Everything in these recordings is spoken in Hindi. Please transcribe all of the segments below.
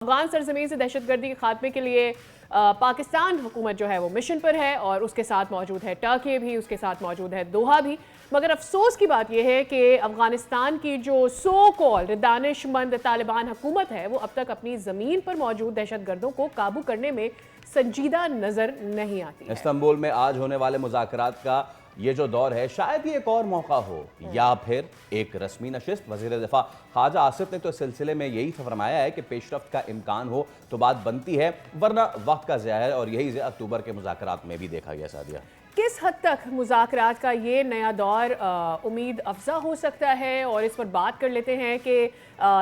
अफगान सरजमीन से दहशतगर्दी के खात्मे के लिए पाकिस्तान हुकूमत जो है वो मिशन पर है और उसके साथ मौजूद है टर्की भी, उसके साथ मौजूद है दोहा भी। मगर अफसोस की बात यह है कि अफगानिस्तान की जो सो कॉल्ड दानिशमंद तालिबान हुकूमत है वो अब तक अपनी ज़मीन पर मौजूद दहशतगर्दों को काबू करने में संजीदा नज़र नहीं आती है। इस्तांबुल में आज होने वाले मुज़ाकरात का ये जो दौर है, शायद ये एक और मौका हो या फिर एक रस्मी नशिस्त। वज़ीर दिफा ख्वाजा आसिफ ने तो इस सिलसिले में यही फरमाया है कि पेशरफ्त का इम्कान हो तो बात बनती है, वरना वक्त का ज़िया है। और यही अक्टूबर के मुज़ाकरात में भी देखा गया। सादिया, किस हद तक मुज़ाकरात का ये नया दौर उम्मीद अफजा हो सकता है, और इस पर बात कर लेते हैं कि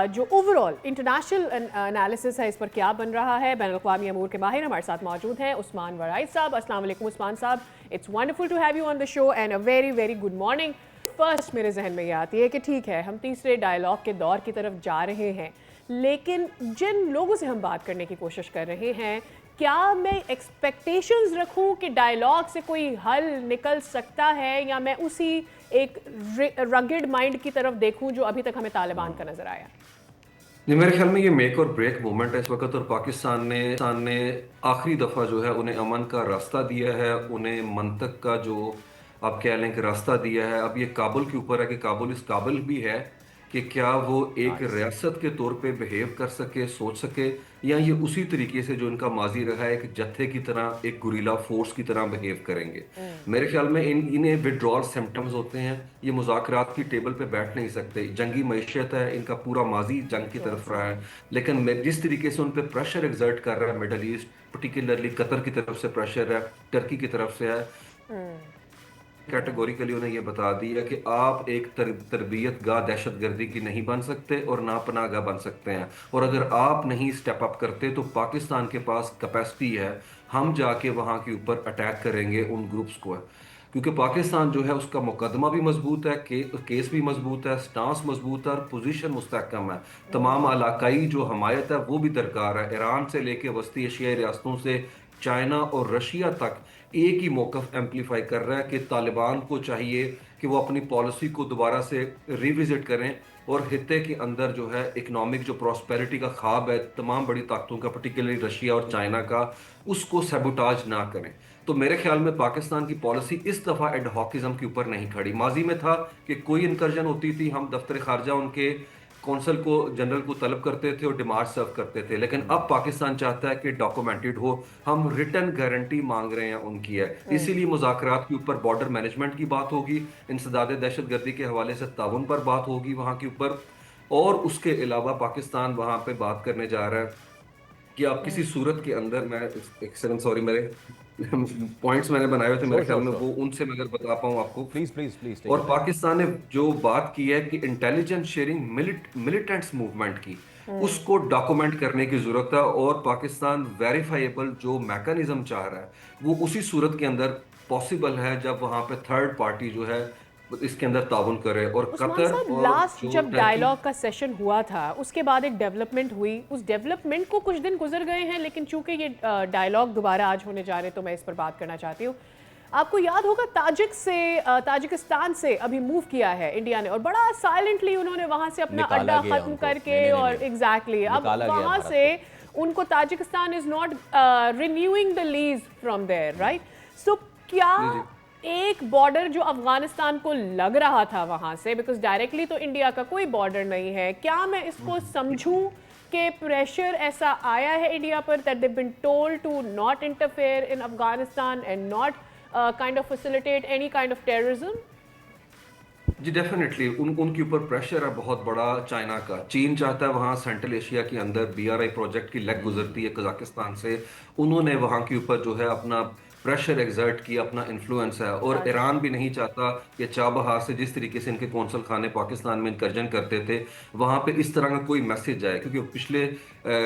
जो ओवरऑल इंटरनेशनल एनालिसिस है इस पर क्या बन रहा है। बैनुल अक़वामी अमूर के माहिर हमारे साथ मौजूद हैं उस्मान वराइद साहब। अस्सलाम वालेकुम Usman sahab, it's wonderful to have you on the show and a very very good morning. First मेरे जहन में ये आती है कि ठीक है, हम तीसरे डायलॉग के दौर की तरफ जा रहे हैं, लेकिन जिन लोगों से हम बात करने की कोशिश कर रहे हैं, क्या मैं एक्सपेक्टेशंस रखूं कि डायलॉग से कोई हल निकल सकता है, या मैं उसी एक रगेड माइंड की तरफ देखूं जो अभी तक हमें तालिबान का नजर आया? नहीं, मेरे ख्याल में ये मेक और ब्रेक मोमेंट है इस वक्त। और पाकिस्तान ने आखिरी दफ़ा जो है उन्हें अमन का रास्ता दिया है, उन्हें मंतक का जो आप कह लें कि रास्ता दिया है। अब ये काबुल के ऊपर है कि काबुल इस काबिल भी है कि क्या वो एक रियासत के तौर पे बिहेव कर सके, सोच सके, या ये उसी तरीके से जो इनका माजी रहा है एक जत्थे की तरह, एक गुरीला फोर्स की तरह बिहेव करेंगे। मेरे ख्याल में इन्हें विड्रॉल सिम्टम्स होते हैं। ये मुज़ाकरात की टेबल पे बैठ नहीं सकते। जंगी मैशियत है, इनका पूरा माजी जंग की तरफ रहा है। लेकिन जिस तरीके से उन पर प्रेशर एग्जर्ट कर रहा है मिडल ईस्ट, पर्टिकुलरली कतर की तरफ से प्रेशर है, टर्की की तरफ से है, कैटेगोरिकली उन्हें यह बता दिया कि आप एक तरबियत गाह दहशतगर्दी की नहीं बन सकते और ना पनाह गाह बन सकते हैं। और अगर आप नहीं स्टेप अप करते तो पाकिस्तान के पास कैपेसिटी है, हम जाके वहां के ऊपर अटैक करेंगे उन ग्रुप्स को। क्योंकि पाकिस्तान जो है उसका मुकदमा भी मजबूत है, केस भी मजबूत है, स्टांस मजबूत है और पोजीशन मुस्तहकम है। तमाम इलाकाई जो हमायत है वो भी दरकार है। ईरान से लेके वस्ती एशियाई रियासतों से चाइना और रशिया तक एक ही मौकफ एम्पलीफाई कर रहा है कि तालिबान को चाहिए कि वो अपनी पॉलिसी को दोबारा से रिविजिट करें और हित्ते के अंदर जो है इकोनॉमिक जो प्रॉस्पेरिटी का ख्वाब है तमाम बड़ी ताकतों का, पर्टिकुलरली रशिया और चाइना का, उसको सैबोटाज ना करें। तो मेरे ख्याल में पाकिस्तान की पॉलिसी इस दफ़ा एडहॉकिज्म के ऊपर नहीं खड़ी। माजी में था कि कोई इंकर्जन होती थी, हम दफ्तर खारजा उनके कौंसल को, जनरल को तलब करते थे और डिमांड सर्व करते थे। लेकिन अब पाकिस्तान चाहता है कि डॉक्यूमेंटेड हो, हम रिटर्न गारंटी मांग रहे हैं उनकी है। इसीलिए मुज़ाकरात के ऊपर बॉर्डर मैनेजमेंट की बात होगी, इंसदाद दहशतगर्दी के हवाले से ताउन पर बात होगी वहां के ऊपर। और उसके अलावा पाकिस्तान वहां पे बात करने जा रहा है कि आप किसी सूरत के अंदर, मैं एक सेकंड, सॉरी, मेरे पॉइंट्स मैंने बनाए हुए थे, मेरे ख्याल में वो उनसे मैं अगर बता पाऊं आपको। Please please please. और पाकिस्तान ने जो बात की है कि इंटेलिजेंस शेयरिंग मिलिटेंट्स मूवमेंट की, उसको डॉक्यूमेंट करने की जरूरत है। और पाकिस्तान वेरीफाइबल जो मैकेनिज्म चाह रहा है वो उसी सूरत के अंदर पॉसिबल है जब वहां पे थर्ड पार्टी जो है इसके अंदर ताउन करे। और उस्मान कतर साहब, और लास्ट जो जब टर्की, डायलॉग का सेशन हुआ था उसके बाद एक डेवलपमेंट हुई, उस डेवलपमेंट को कुछ दिन गुजर गए हैं, लेकिन चूंकि ये डायलॉग दोबारा आज होने जा रहे तो मैं इस पर बात करना चाहती हूँ। आपको याद होगा ताजिकिस्तान से अभी मूव किया है इंडिया ने, और बड़ा साइलेंटली उन्होंने वहां से अपना अड्डा खत्म करके, और एग्जैक्टली अब वहां से उनको Tajikistan is not renewing the lease from there, right? So क्या एक बॉर्डर जो अफगानिस्तान को लग रहा था वहां से, बिकॉज डायरेक्टली तो इंडिया का कोई बॉर्डर नहीं है, क्या मैं इसको समझूं कि प्रेशर ऐसा आया है इंडिया पर that they been told to not interfere in Afghanistan and not kind of facilitate any kind of terrorism? जी डेफिनेटली उनके ऊपर प्रेशर है बहुत बड़ा चाइना का। चीन चाहता है वहाँ सेंट्रल एशिया के अंदर BRI प्रोजेक्ट की लेग गुजरती है कजाकिस्तान से, उन्होंने वहाँ के ऊपर जो है अपना प्रेशर एग्जर्ट किया, अपना इन्फ्लुएंस है। और ईरान भी नहीं चाहता कि चाबहार से जिस तरीके से इनके कौंसल खाने पाकिस्तान में इंकर्जन करते थे वहाँ पे इस तरह का कोई मैसेज आए। क्योंकि पिछले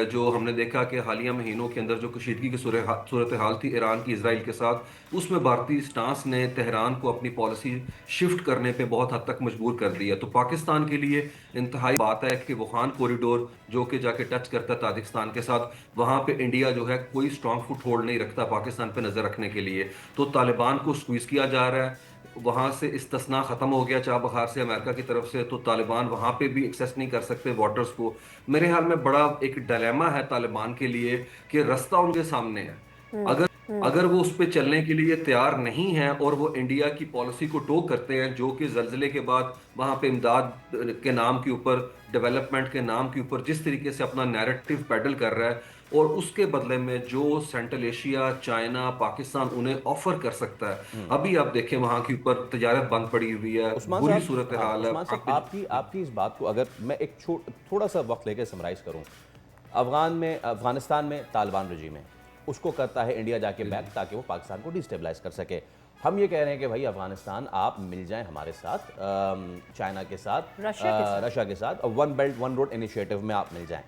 जो हमने देखा कि हालिया महीनों के अंदर जो कशीदगी की सूरत हाल थी ईरान की इसराइल के साथ, उसमें भारतीय स्टांस ने तेहरान को अपनी पॉलिसी शिफ्ट करने पे बहुत हद तक मजबूर कर दिया। तो पाकिस्तान के लिए इंतहाई बात है कि वुहान कॉरिडोर जो कि जाके टच करता है ताजिकिस्तान के साथ, वहां पे इंडिया जो है कोई स्ट्रांग फुट होल्ड नहीं रखता पाकिस्तान पे नजर रखने के लिए। तो तालिबान को स्क्वीज किया जा रहा है। वहां से इस्तिस्ना खत्म हो गया चाबहार से अमेरिका की तरफ से, तो तालिबान वहां पे भी एक्सेस नहीं कर सकते वाटर्स को। मेरे ख्याल में बड़ा एक डिलेमा है तालिबान के लिए कि रास्ता उनके सामने है। अगर अगर वो उस पर चलने के लिए तैयार नहीं है और वो इंडिया की पॉलिसी को टो करते हैं, जो कि जल्जले के बाद वहां पे इमदाद के नाम के ऊपर, डेवलपमेंट के नाम के ऊपर जिस तरीके से अपना नैरेटिव पैडल कर रहा है, और उसके बदले में जो सेंट्रल एशिया, चाइना, पाकिस्तान उन्हें ऑफर कर सकता है। अभी आप देखें वहां के ऊपर तजारत बंद पड़ी हुई है, उस्मान बुरी साहब, सूरत हाल है। उस्मान साहब, आपकी इस बात को अगर मैं एक थोड़ा सा वक्त लेकर समराइज करूं, अफगानिस्तान में तालिबान रजीम है, उसको करता है इंडिया जाके बैक ताकि वो पाकिस्तान को डिस्टेबलाइज कर सके। हम ये कह रहे हैं कि भाई अफगानिस्तान आप मिल जाएं हमारे साथ, चाइना के साथ, रशिया के साथ, और one belt one road initiative में आप मिल जाएं।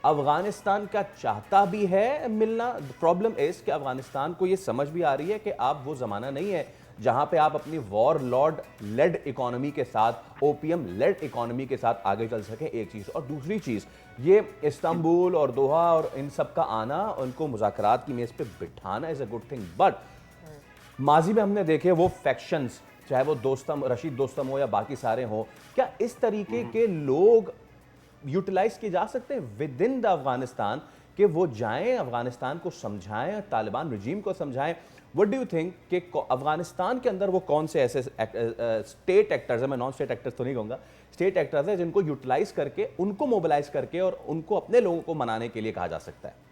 अफगानिस्तान का चाहता भी है मिलना। प्रॉब्लम इज कि अफगानिस्तान को ये समझ भी आ रही है कि आप वो ज़माना नहीं है जहां पे आप अपनी वॉर लॉर्ड लेड इकोनॉमी के साथ, ओपीएम लेड इकोनॉमी के साथ आगे चल सके, एक चीज़। और दूसरी चीज़, ये इस्तांबुल और दोहा और इन सब का आना, उनको मुज़ाकरात की मेज़ पे बिठाना is a good thing, but माजी में हमने देखे वो फैक्शंस, चाहे वो दोस्तम, रशीद दोस्तम हो या बाकी सारे हों, क्या इस तरीके के लोग यूटिलाइज किए जा सकते हैं विद इन द अफगानिस्तान कि वो जाएं, अफगानिस्तान को समझाएं, तालिबान रजीम को समझाएं? व्हाट डू यू थिंक कि अफगानिस्तान के अंदर वो कौन से ऐसे स्टेट एक्टर्स हैं, मैं नॉन स्टेट एक्टर्स तो नहीं कहूँगा, स्टेट एक्टर्स हैं जिनको यूटिलाइज करके, उनको मोबिलाइज करके और उनको अपने लोगों को मनाने के लिए कहा जा सकता है?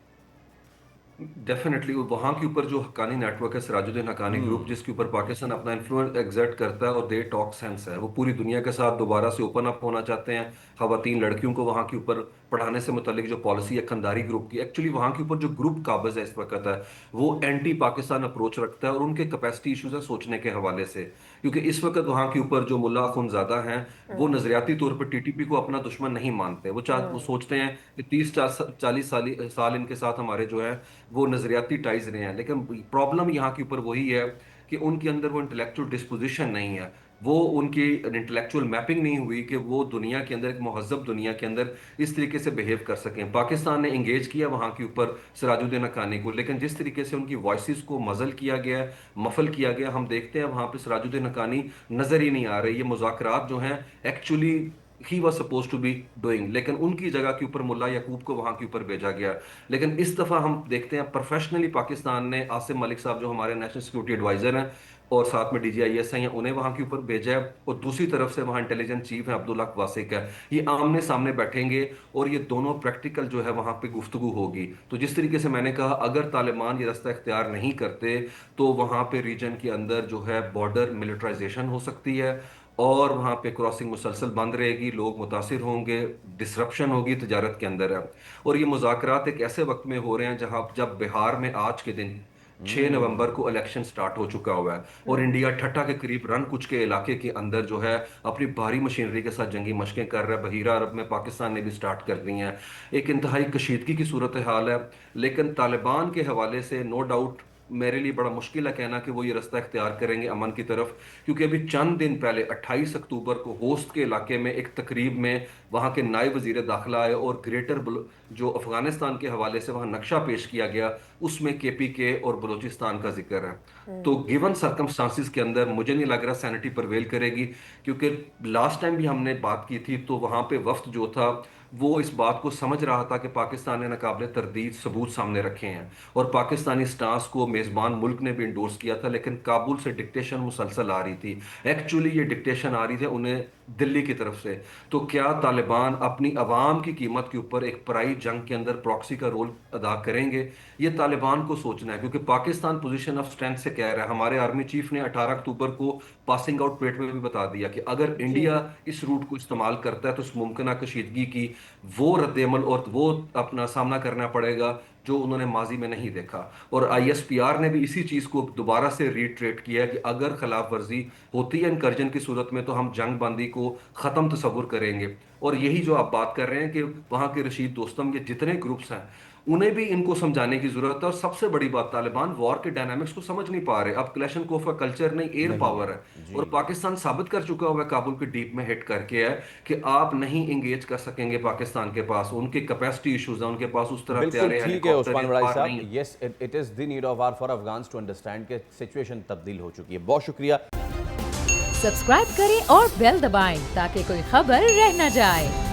डेफिनेटली वहां के ऊपर जो हक्कानी नेटवर्क है, सिराजुद्दीन हक्कानी ग्रुप, जिसके ऊपर पाकिस्तान अपना इन्फ्लुएंस एग्जर्ट करता है और दे टॉक सेंस है, वो पूरी दुनिया के साथ दोबारा से ओपन अप होना चाहते हैं। खवातीन लड़कियों को वहां के ऊपर पढ़ाने से मुतालिक जो पॉलिसी है खंदारी ग्रुप की, एक्चुअली वहां के ऊपर जो ग्रुप काबिज है इस वक्त है, वो एंटी पाकिस्तान अप्रोच रखता है और उनके कैपेसिटी इशूज है सोचने के हवाले से। क्योंकि इस वक्त वहां के ऊपर जो मुल्ला अखुंज़ादा हैं, वो नजरियाती तौर पर टीटीपी को अपना दुश्मन नहीं मानते। वो सोचते हैं कि 30-40 साल इनके साथ हमारे जो है वो नजरियाती टाइज रहे हैं, लेकिन प्रॉब्लम यहाँ के ऊपर वही है कि उनके अंदर वो इंटेलेक्चुअल डिस्पोजिशन नहीं है, वो उनकी इंटेलेक्चुअल मैपिंग नहीं हुई कि वो दुनिया के अंदर, एक महजब दुनिया के अंदर इस तरीके से बिहेव कर सकें। पाकिस्तान ने इंगेज किया वहाँ के ऊपर सिराजुद्दीन हक्कानी को, लेकिन जिस तरीके से उनकी वॉइसेस को मजल किया गया, मफल किया गया, हम देखते हैं वहाँ पे सिराजुद्दीन हक्कानी नजर ही नहीं आ रही। ये मुज़ाकरात जो हैं actually he was suppose to be doing, लेकिन उनकी जगह के ऊपर मुल्ला यकूब को वहां के ऊपर भेजा गया। लेकिन इस दफा हम देखते हैं प्रोफेशनली पाकिस्तान ने आसिम मलिक साहब जो हमारे नेशनल सिक्योरिटी एडवाइजर हैं और साथ में डीजीआईएस हैं, उन्हें वहां के ऊपर भेजा है, और दूसरी तरफ से वहां इंटेलिजेंस चीफ है अब्दुल्ला वासिक है। ये आमने सामने बैठेंगे और ये दोनों प्रैक्टिकल जो है वहां पे गुफ्तगू होगी। तो जिस तरीके से मैंने कहा, अगर तालिबान ये रास्ता इख्तियार नहीं करते तो वहां पे रीजन के अंदर जो है बॉर्डर मिलिटराइजेशन हो सकती है और वहाँ पे क्रॉसिंग मुसलसल बंद रहेगी, लोग मुतासिर होंगे, डिसरप्शन होगी तजारत के अंदर है। और ये मुज़ाकरात एक ऐसे वक्त में हो रहे हैं जहाँ जब बिहार में आज के दिन 6 नवंबर को इलेक्शन स्टार्ट हो चुका हुआ है और इंडिया ठट्टा के करीब रन कुछ के इलाके के अंदर जो है अपनी भारी मशीनरी के साथ जंगी मशकें कर रहा है। बहीरा अरब में पाकिस्तान ने भी स्टार्ट कर दी हैं। एक इंतहाई कशीदगी की सूरत हाल है। लेकिन तालिबान के हवाले से नो डाउट मेरे लिए बड़ा मुश्किल है कहना कि वो ये रास्ता इख्तियार करेंगे अमन की तरफ, क्योंकि अभी चंद दिन पहले 28 अक्टूबर को होस्ट के इलाके में एक तकरीब में वहाँ के नायब वजीर दाखिला आए और जो अफगानिस्तान के हवाले से वहाँ नक्शा पेश किया गया, उसमें केपीके और बलूचिस्तान का जिक्र है। तो गिवन सर्कमस्टांसिस के अंदर मुझे नहीं लग रहा सैनिटी परवेल करेगी, क्योंकि लास्ट टाइम भी हमने बात की थी तो वहाँ पे वफ्द जो था वो इस बात को समझ रहा था कि पाकिस्तान ने नाकाबिले तरदीद सबूत सामने रखे हैं और पाकिस्तानी स्टांस को मेज़बान मुल्क ने भी इंडोर्स किया था, लेकिन काबुल से डिक्टेशन मुसलसल आ रही थी। एक्चुअली ये डिक्टेशन आ रही थी उन्हें दिल्ली की तरफ से। तो क्या तालिबान अपनी आवाम की कीमत के ऊपर एक पराई जंग के अंदर प्रॉक्सी का रोल अदा करेंगे? ये तालिबान को सोचना है, क्योंकि पाकिस्तान पोजीशन ऑफ स्ट्रेंथ से कह रहा है। हमारे आर्मी चीफ ने 18 अक्टूबर को पासिंग आउट परेड में भी बता दिया कि अगर इंडिया इस रूट को इस्तेमाल करता है तो इस मुमकिन कशीदगी की वो रद्देमल और वो अपना सामना करना पड़ेगा जो उन्होंने माजी में नहीं देखा। और आईएसपीआर ने भी इसी चीज को दोबारा से रीट्रेट किया कि अगर खिलाफ वर्जी होती है इनकर्जन की सूरत में तो हम जंग बंदी को खत्म तस्वुर करेंगे। और यही जो आप बात कर रहे हैं कि वहां के रशीद दोस्तम, ये जितने ग्रुप्स हैं उन्हें भी इनको समझाने की जरूरत है। और सबसे बड़ी बात, तालिबान वॉर के डायनामिक्स को समझ नहीं पा रहे। अब क्लैशनकोफ का कल्चर नहीं, एयर पावर है, और पाकिस्तान साबित कर चुका हुआ है काबुल के डीप में हिट करके है कि आप नहीं इंगेज कर सकेंगे पाकिस्तान के पास। उनके कैपेसिटी इश्यूज है, उनके पास उस तरह बिल्कुल ठीक है उस्मान वड़ाई sahab, yes it is the need of hour for Afghans to understand कि सिचुएशन तब्दील हो चुकी है। बहुत शुक्रिया। सब्सक्राइब करें और बेल दबाएं ताकि कोई खबर रह न जाए।